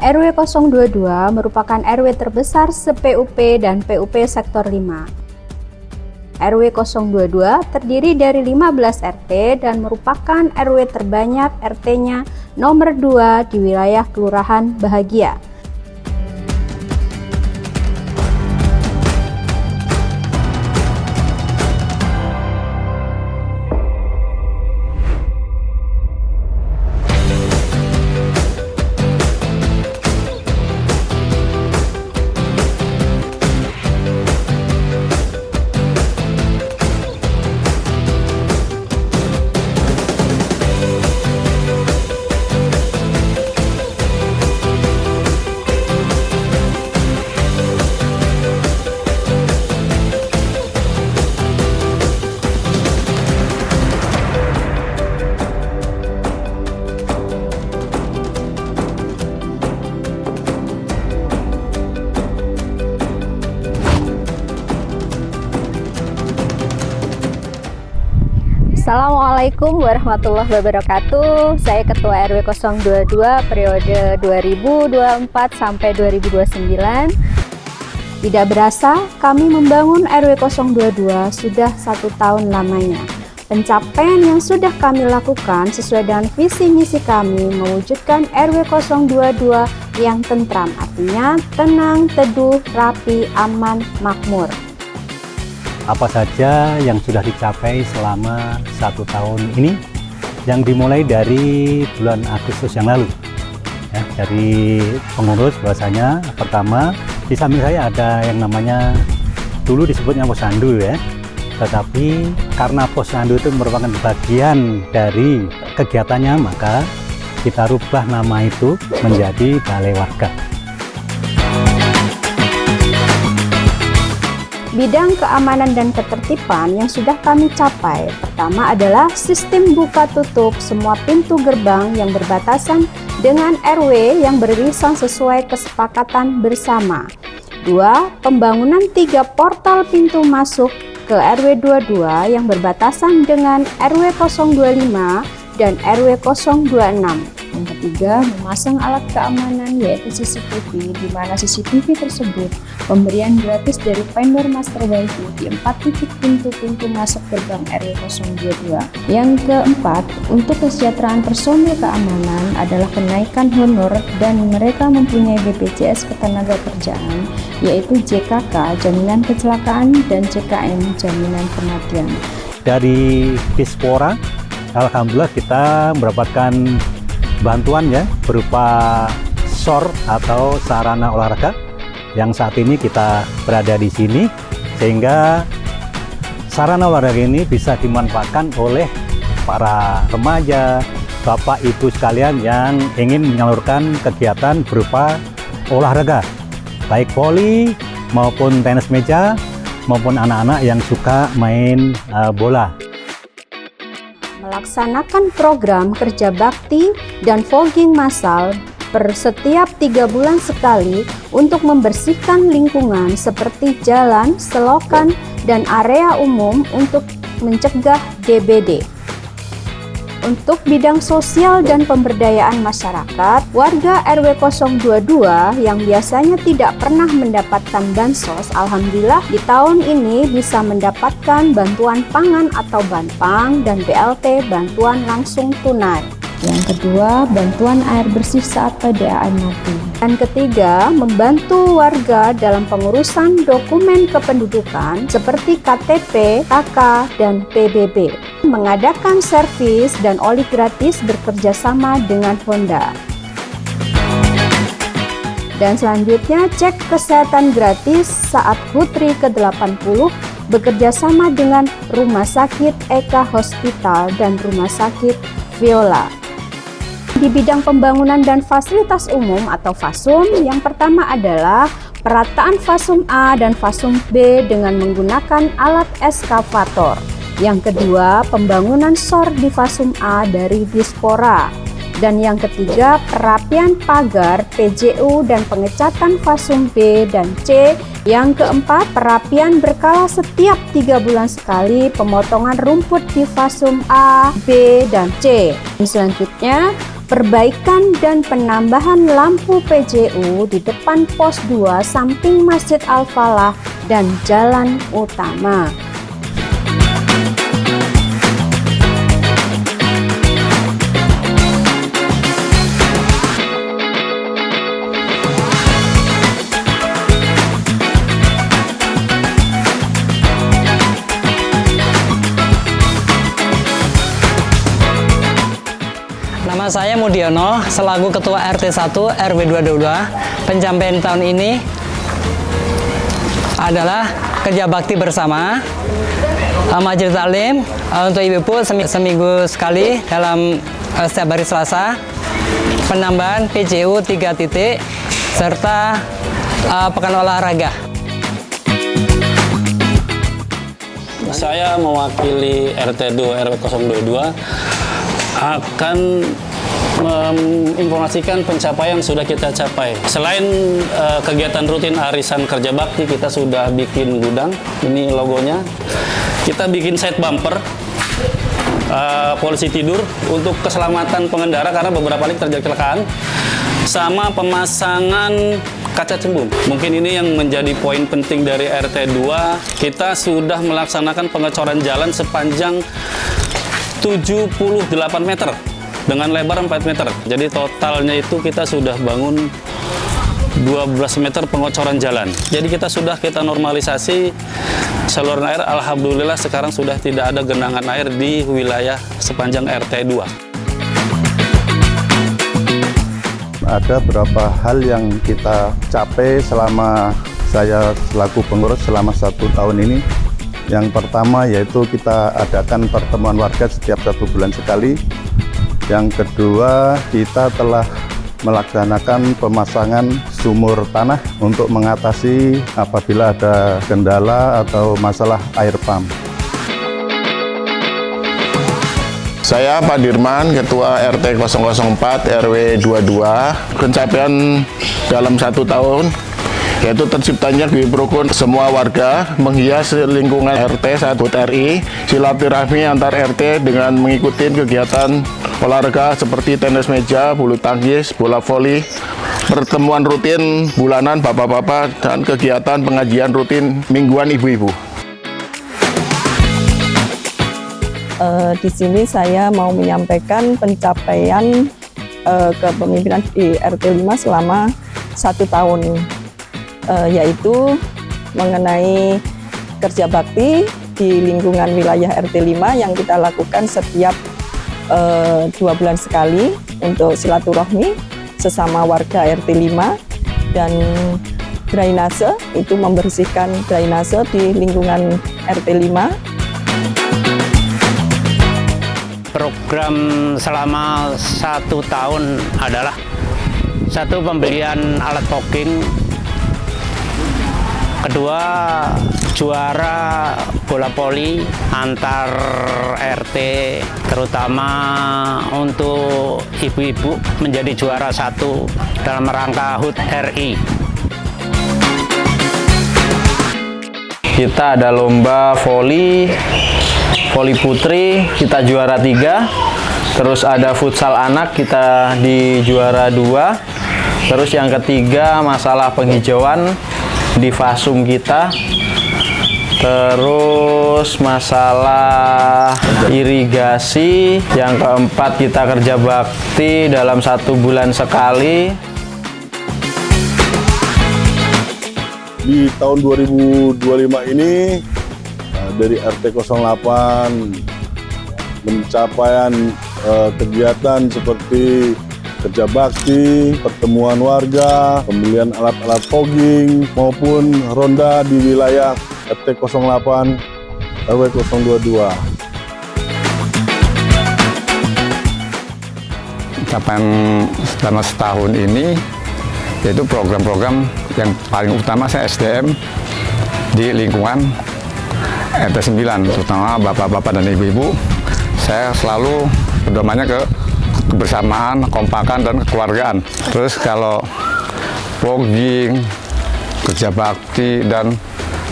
RW 022 merupakan RW terbesar se-PUP dan PUP Sektor 5. RW 022 terdiri dari 15 RT dan merupakan RW terbanyak RT-nya nomor 2 di wilayah Kelurahan Bahagia. Assalamualaikum warahmatullahi wabarakatuh. Saya Ketua RW 022 periode 2024 sampai 2029. Tidak berasa kami membangun RW 022 sudah 1 tahun lamanya. Pencapaian yang sudah kami lakukan sesuai dengan visi misi kami mewujudkan RW 022 yang tentram, artinya tenang, teduh, rapi, aman, makmur. Apa saja yang sudah dicapai selama 1 tahun ini yang dimulai dari bulan Agustus yang lalu ya, dari pengurus bahwasanya pertama di samping saya ada yang namanya dulu disebutnya posyandu ya, tetapi karena posyandu itu merupakan bagian dari kegiatannya maka kita rubah nama itu menjadi balai warga. Bidang keamanan dan ketertiban yang sudah kami capai, pertama adalah sistem buka tutup semua pintu gerbang yang berbatasan dengan RW yang beririsan sesuai kesepakatan bersama. 2. Pembangunan 3 portal pintu masuk ke RW 22 yang berbatasan dengan RW 025 dan RW 026. Yang ketiga, memasang alat keamanan yaitu CCTV, di mana CCTV tersebut pemberian gratis dari vendor Master Wifi di 4 titik pintu-pintu masuk gerbang RW 022. Yang keempat, untuk kesejahteraan personil keamanan adalah kenaikan honor dan mereka mempunyai BPJS Ketenagakerjaan yaitu JKK, Jaminan Kecelakaan, dan JKM, Jaminan Kematian. Dari Dispora, alhamdulillah kita mendapatkan bantuan ya berupa SOR atau sarana olahraga yang saat ini kita berada di sini, sehingga sarana olahraga ini bisa dimanfaatkan oleh para remaja, bapak ibu sekalian yang ingin menyalurkan kegiatan berupa olahraga baik voli maupun tenis meja maupun anak-anak yang suka main bola. Melaksanakan program kerja bakti dan fogging massal per setiap 3 bulan sekali untuk membersihkan lingkungan seperti jalan, selokan, dan area umum untuk mencegah DBD. Untuk bidang sosial dan pemberdayaan masyarakat, warga RW 022 yang biasanya tidak pernah mendapatkan bansos, alhamdulillah di tahun ini bisa mendapatkan bantuan pangan atau banpang dan BLT bantuan langsung tunai. Yang kedua, bantuan air bersih saat PDAM mati. Dan ketiga, membantu warga dalam pengurusan dokumen kependudukan seperti KTP, KK, dan PBB. Mengadakan servis dan oli gratis bekerjasama dengan Honda. Dan selanjutnya, cek kesehatan gratis saat HUTRI ke-80 bekerjasama dengan Rumah Sakit Eka Hospital dan Rumah Sakit Viola. Di bidang pembangunan dan fasilitas umum atau FASUM, yang pertama adalah perataan FASUM A dan FASUM B dengan menggunakan alat eskavator. Yang kedua, pembangunan SOR di FASUM A dari Dispora. Dan yang ketiga, perapian pagar, PJU, dan pengecatan FASUM B dan C. Yang keempat, perapian berkala setiap 3 bulan sekali, pemotongan rumput di FASUM A, B, dan C. Dan selanjutnya, perbaikan dan penambahan lampu PJU di depan pos 2 samping Masjid Al-Falah dan jalan utama. Nama saya Mudiono, selaku Ketua RT 1 RW 22. Pencapaian tahun ini adalah kerja bakti bersama majelis taklim untuk ibu-ibu seminggu sekali dalam setiap hari Selasa, penambahan PJU 3 titik, serta pekan olahraga. Saya mewakili RT 2 RW 022 akan menginformasikan pencapaian yang sudah kita capai. Selain kegiatan rutin arisan kerja bakti, kita sudah bikin gudang, ini logonya. Kita bikin side bumper, polisi tidur untuk keselamatan pengendara karena beberapa kali terjadi kecelakaan, sama pemasangan kaca cembung. Mungkin ini yang menjadi poin penting dari RT 2. Kita sudah melaksanakan pengecoran jalan sepanjang 78 meter dengan lebar 4 meter. Jadi totalnya itu kita sudah bangun 12 meter pengocoran jalan. Jadi kita normalisasi saluran air. Alhamdulillah sekarang sudah tidak ada genangan air di wilayah sepanjang RT 2. Ada beberapa hal yang kita capai selama saya selaku pengurus selama 1 tahun ini. Yang pertama yaitu kita adakan pertemuan warga setiap 1 bulan sekali. Yang kedua, kita telah melaksanakan pemasangan sumur tanah untuk mengatasi apabila ada kendala atau masalah air pump. Saya Pak Dirman, Ketua RT 004 RW 22. Pencapaian dalam 1 tahun yaitu terciptanya GWIB rukun semua warga, menghias lingkungan RT 1 RI, silaturahmi antar RT dengan mengikuti kegiatan olahraga seperti tenis meja, bulu tangkis, bola voli, pertemuan rutin bulanan bapak-bapak, dan kegiatan pengajian rutin mingguan ibu-ibu. Di sini saya mau menyampaikan pencapaian kepemimpinan di RT 5 selama 1 tahun. Yaitu mengenai kerja bakti di lingkungan wilayah RT 5 yang kita lakukan setiap 2 bulan sekali untuk silaturahmi sesama warga RT 5, dan drainase, itu membersihkan drainase di lingkungan RT 5. Program selama 1 tahun adalah 1, pembelian alat fogging. Kedua, juara bola voli antar RT, terutama untuk ibu-ibu menjadi juara 1 dalam rangka HUT RI. Kita ada lomba voli putri, kita juara 3. Terus ada futsal anak, kita di juara 2. Terus yang ketiga, masalah penghijauan di Fasum kita. Terus masalah irigasi. Yang keempat, kita kerja bakti dalam 1 bulan sekali. Di tahun 2025 ini dari RT 08 pencapaian kegiatan seperti kerja bakti, pertemuan warga, pembelian alat-alat fogging, maupun ronda di wilayah RT 08 RW 022. Capaian selama setahun ini yaitu program-program yang paling utama saya SDM di lingkungan RT 9, terutama bapak-bapak dan ibu-ibu. Saya selalu berdomanya ke kebersamaan, kompakan, dan kekeluargaan. Terus kalau fogging, kerja bakti, dan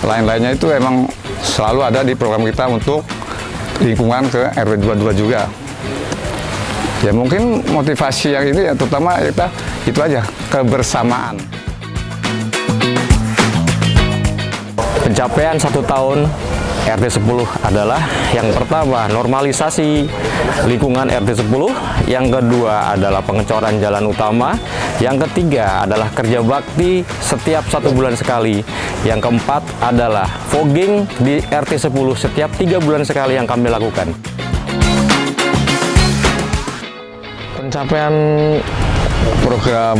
lain-lainnya itu emang selalu ada di program kita untuk lingkungan ke RW 22 juga. Ya mungkin motivasi yang ini ya terutama kita itu aja, kebersamaan. Pencapaian 1 tahun RT 10 adalah yang pertama normalisasi lingkungan RT 10, yang kedua adalah pengecoran jalan utama, yang ketiga adalah kerja bakti setiap 1 bulan sekali, yang keempat adalah fogging di RT 10 setiap 3 bulan sekali yang kami lakukan. Pencapaian program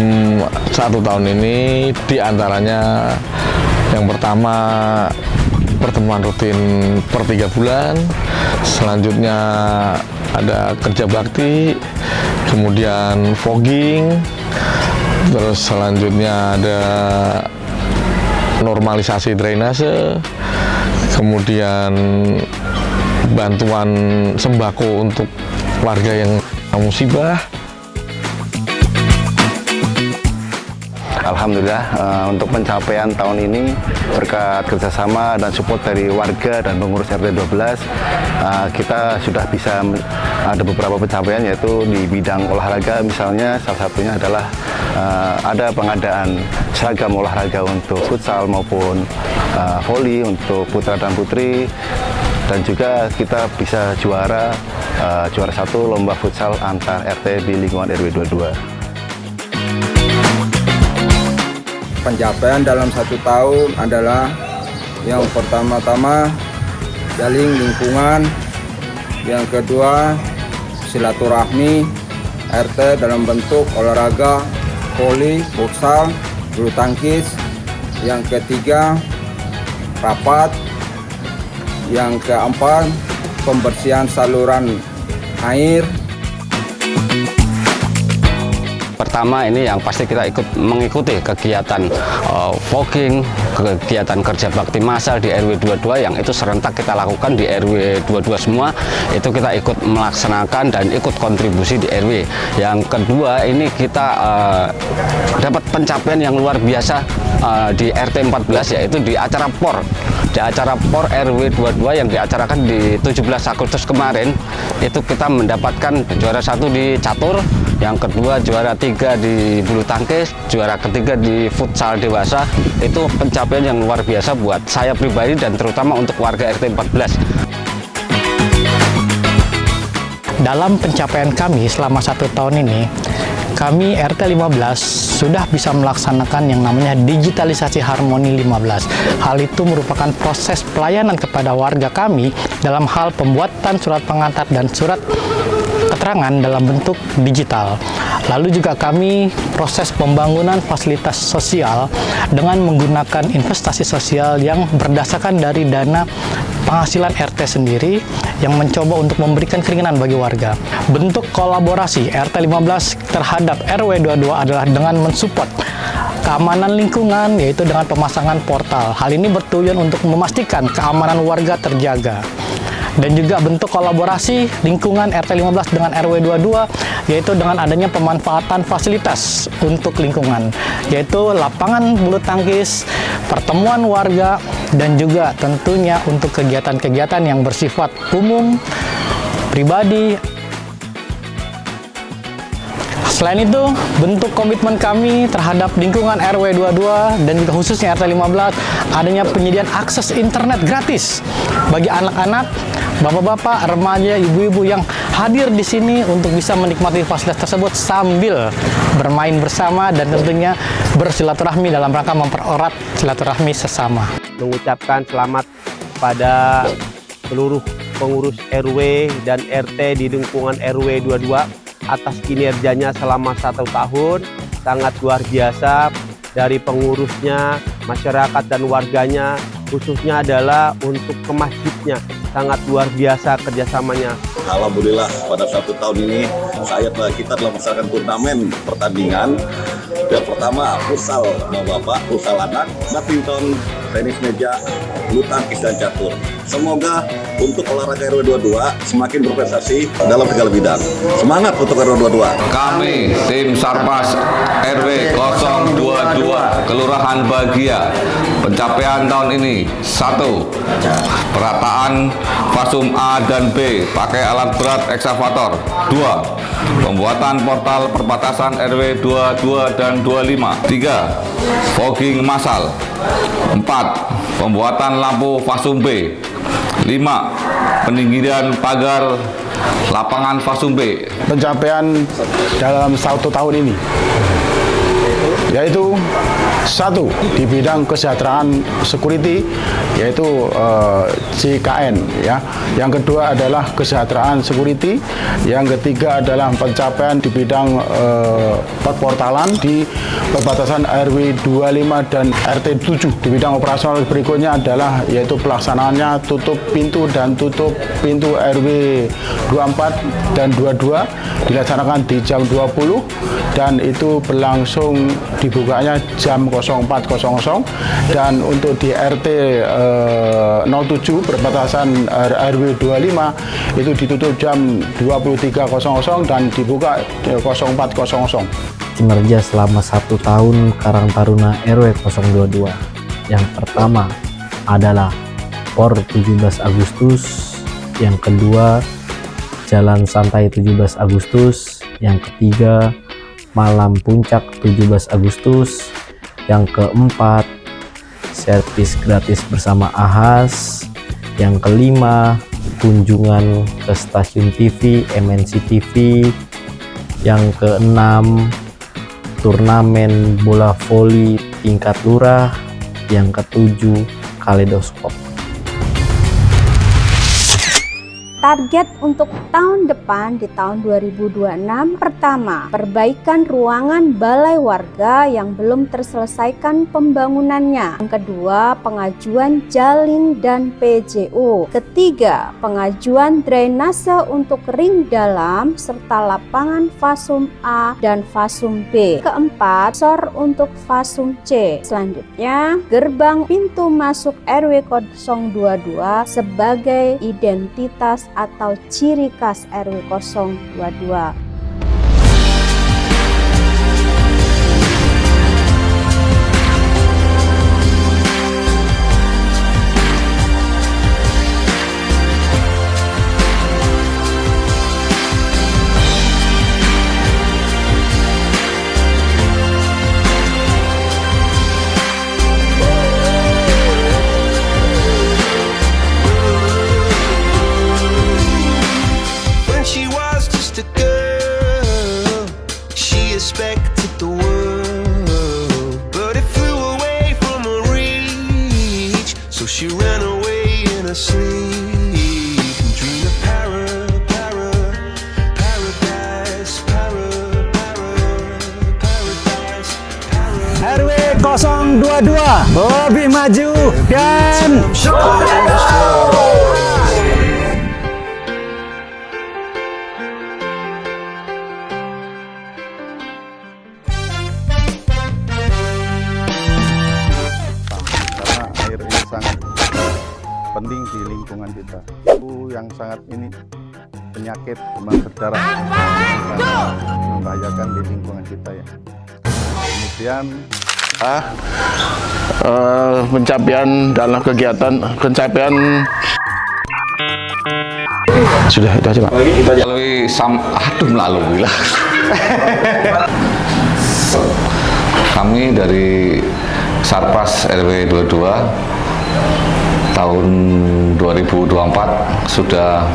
1 tahun ini diantaranya yang pertama pertemuan rutin per 3 bulan, selanjutnya ada kerja bakti, kemudian fogging, terus selanjutnya ada normalisasi drainase, kemudian bantuan sembako untuk warga yang musibah. Alhamdulillah untuk pencapaian tahun ini berkat kerjasama dan support dari warga dan pengurus RT 12 kita sudah bisa ada beberapa pencapaian, yaitu di bidang olahraga. Misalnya salah satunya adalah ada pengadaan seragam olahraga untuk futsal maupun voli untuk putra dan putri, dan juga kita bisa juara 1 lomba futsal antar RT di lingkungan RW 22. Pencapaian dalam 1 tahun adalah yang pertama-tama jalin lingkungan, yang kedua silaturahmi RT dalam bentuk olahraga, voli, futsal, bulu tangkis, yang ketiga rapat, yang keempat pembersihan saluran air. Pertama ini yang pasti kita mengikuti kegiatan fogging, kegiatan kerja bakti massal di RW 22 yang itu serentak kita lakukan di RW 22 semua, itu kita ikut melaksanakan dan ikut kontribusi di RW. Yang kedua ini kita dapat pencapaian yang luar biasa di RT 14, yaitu di acara POR. Di acara POR RW 22 yang diacarakan di 17 Agustus kemarin, itu kita mendapatkan juara 1 di catur, yang kedua juara 3 di bulu tangkis, juara ketiga di futsal dewasa. Itu pencapaian yang luar biasa buat saya pribadi dan terutama untuk warga RT 14. Dalam pencapaian kami selama 1 tahun ini, kami RT 15 sudah bisa melaksanakan yang namanya digitalisasi Harmoni 15. Hal itu merupakan proses pelayanan kepada warga kami dalam hal pembuatan surat pengantar dan surat keterangan dalam bentuk digital. Lalu juga kami proses pembangunan fasilitas sosial dengan menggunakan investasi sosial yang berdasarkan dari dana penghasilan RT sendiri yang mencoba untuk memberikan keringanan bagi warga. Bentuk kolaborasi RT 15 terhadap RW 22 adalah dengan mensupport keamanan lingkungan, yaitu dengan pemasangan portal. Hal ini bertujuan untuk memastikan keamanan warga terjaga. Dan juga bentuk kolaborasi lingkungan RT 15 dengan RW 22, yaitu dengan adanya pemanfaatan fasilitas untuk lingkungan, yaitu lapangan bulu tangkis, pertemuan warga, dan juga tentunya untuk kegiatan-kegiatan yang bersifat umum, pribadi. Selain itu, bentuk komitmen kami terhadap lingkungan RW 22 dan juga khususnya RT 15 adanya penyediaan akses internet gratis bagi anak-anak, bapak-bapak, remaja, ibu-ibu yang hadir di sini untuk bisa menikmati fasilitas tersebut sambil bermain bersama dan tentunya bersilaturahmi dalam rangka mempererat silaturahmi sesama. Mengucapkan selamat pada seluruh pengurus RW dan RT di lingkungan RW 22 atas kinerjanya selama 1 tahun. Sangat luar biasa dari pengurusnya, masyarakat dan warganya, khususnya adalah untuk ke masjidnya. Sangat luar biasa kerjasamanya. Alhamdulillah pada 1 tahun ini kita telah melaksanakan turnamen pertandingan. Yang pertama futsal bapak, futsal anak, badminton, tenis meja, bulu tangkis dan catur. Semoga untuk olahraga RW 22 semakin berprestasi dalam segala bidang. Semangat untuk RW 22. Kami tim Sarpas RW 022 Kelurahan Bahagia, pencapaian tahun ini: 1. Perataan fasum A dan B pakai alat berat eksavator. 2. pembuatan portal perbatasan RW 22 dan 25. 3. Fogging massal. 4. Pembuatan lampu Fasum B. 5. Peninggian pagar lapangan Fasum B. Pencapaian dalam 1 tahun ini yaitu 1. Di bidang kesejahteraan security, yaitu JKN ya. Yang kedua adalah kesejahteraan security. Yang ketiga adalah pencapaian di bidang perportalan di perbatasan RW 25 dan RT 7. Di bidang operasional berikutnya adalah yaitu pelaksanaannya tutup pintu dan tutup pintu RW 24 dan 22 dilaksanakan di jam 20 dan itu berlangsung dibukanya jam 04.00 dan untuk di RT 07 perbatasan RW 25 itu ditutup jam 23.00 dan dibuka 04.00. Kinerja selama 1 tahun Karang Taruna RW 022. Yang pertama adalah POR 17 Agustus, yang kedua Jalan Santai 17 Agustus, yang ketiga Malam Puncak 17 Agustus, yang keempat servis gratis bersama Ahas, yang kelima kunjungan ke stasiun TV MNC TV, yang keenam turnamen bola voli tingkat lurah, yang ketujuh kaleidoskop. Target untuk tahun depan di tahun 2026, pertama, perbaikan ruangan balai warga yang belum terselesaikan pembangunannya. Yang kedua, pengajuan jaling dan PJO. Ketiga, pengajuan drainase untuk ring dalam serta lapangan Fasum A dan Fasum B. Keempat, SOR untuk Fasum C. Selanjutnya, gerbang pintu masuk RW 022 sebagai identitas atau ciri khas RW 022. RW 022 lebih maju dan karena air ini sangat penting di lingkungan kita. Itu yang sangat ini penyakit demam berdarah sangat membahayakan di lingkungan kita ya. Kemudian pencapaian dalam kegiatan sudah itu aja Pak. Melalui melalui lah. Kami dari Sarpas RW 22 tahun 2024 sudah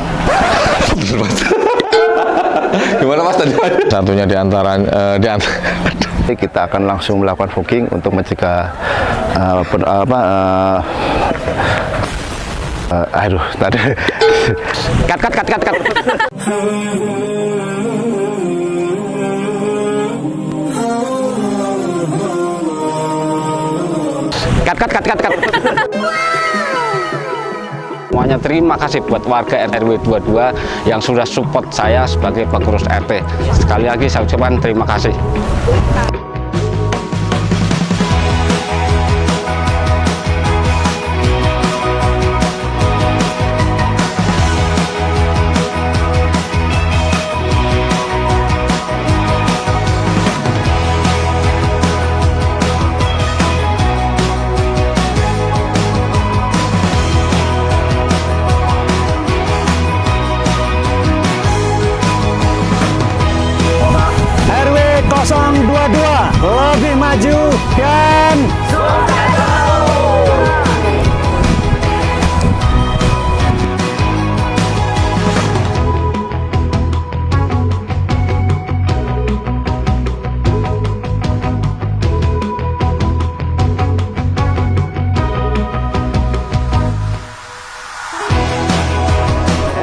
gimana Mas tadi? Satunya di antara kita akan langsung melakukan fogging untuk mencegah tadi Cut. Semuanya terima kasih buat warga RW 22 yang sudah support saya sebagai pengurus RT. Sekali lagi saya ucapkan terima kasih. lebih maju dan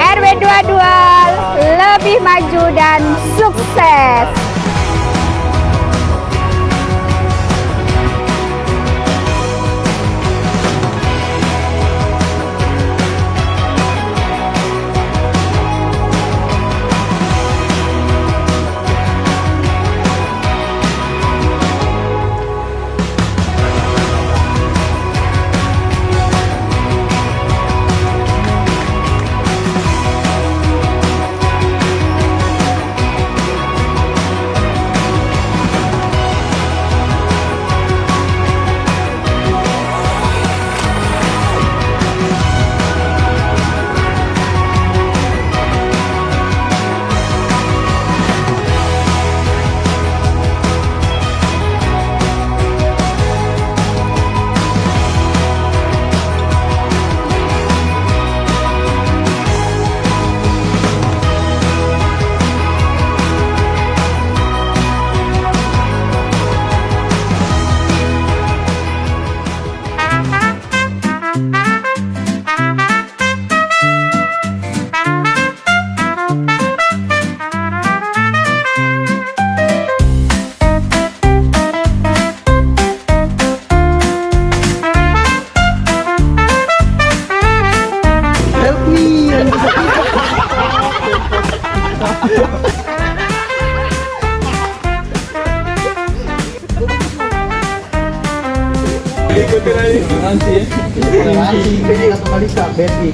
RW 22 lebih maju dan sukses.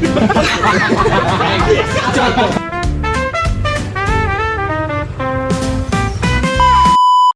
Terima kasih.